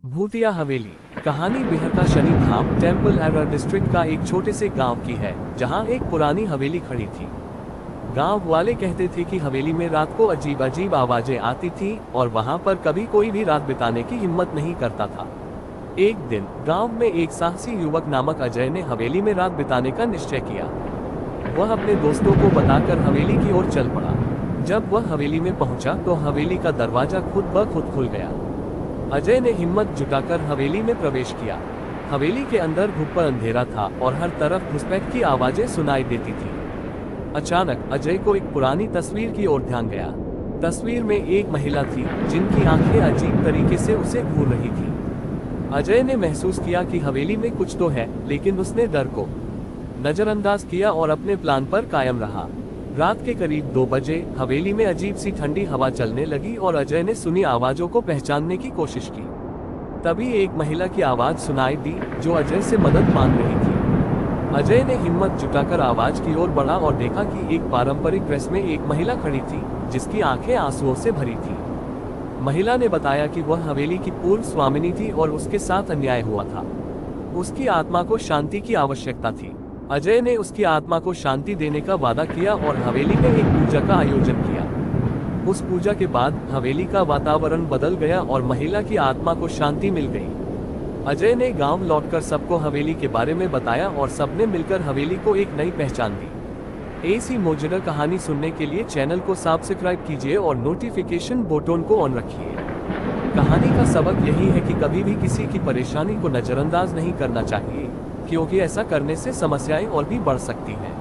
भूतिया हवेली। कहानी बिहार का शनि धाम टेम्पल एरर डिस्ट्रिक्ट का एक छोटे से गांव की है, जहां एक पुरानी हवेली खड़ी थी। गांव वाले कहते थे कि हवेली में रात को अजीब अजीब आवाजें आती थी और वहां पर कभी कोई भी रात बिताने की हिम्मत नहीं करता था। एक दिन गांव में एक साहसी युवक नामक अजय ने हवेली में रात बिताने का निश्चय किया। वह अपने दोस्तों को बताकर हवेली की ओर चल पड़ा। जब वह हवेली में पहुंचा तो हवेली का दरवाजा खुद ब खुद खुल गया। अजय ने हिम्मत जुटाकर हवेली में प्रवेश किया। हवेली के अंदर घुप्पर अंधेरा था और हर तरफ घुसपैठ की आवाजें सुनाई देती थी। अचानक अजय को एक पुरानी तस्वीर की ओर ध्यान गया। तस्वीर में एक महिला थी जिनकी आंखें अजीब तरीके से उसे घूर रही थी। अजय ने महसूस किया कि हवेली में कुछ तो है, लेकिन उसने डर को नजरअंदाज किया और अपने प्लान पर कायम रहा। रात के करीब 2 बजे हवेली में अजीब सी ठंडी हवा चलने लगी और अजय ने सुनी आवाजों को पहचानने की कोशिश की। तभी एक महिला की आवाज सुनाई दी जो अजय से मदद मांग रही थी। अजय ने हिम्मत जुटाकर आवाज की ओर बढ़ा और देखा कि एक पारंपरिक ड्रेस में एक महिला खड़ी थी, जिसकी आंखें आंसुओं से भरी थी। महिला ने बताया कि वह हवेली की पूर्व स्वामिनी थी और उसके साथ अन्याय हुआ था। उसकी आत्मा को शांति की आवश्यकता थी। अजय ने उसकी आत्मा को शांति देने का वादा किया और हवेली में एक पूजा का आयोजन किया। उस पूजा के बाद हवेली का वातावरण बदल गया और महिला की आत्मा को शांति मिल गई। अजय ने गांव लौटकर सबको हवेली के बारे में बताया और सबने मिलकर हवेली को एक नई पहचान दी। ऐसी मौजूदा कहानी सुनने के लिए चैनल को सब्सक्राइब कीजिए और नोटिफिकेशन बटन को ऑन रखिए। कहानी का सबक यही है कि कभी भी किसी की परेशानी को नजरअंदाज नहीं करना चाहिए, क्योंकि ऐसा करने से समस्याएं और भी बढ़ सकती हैं।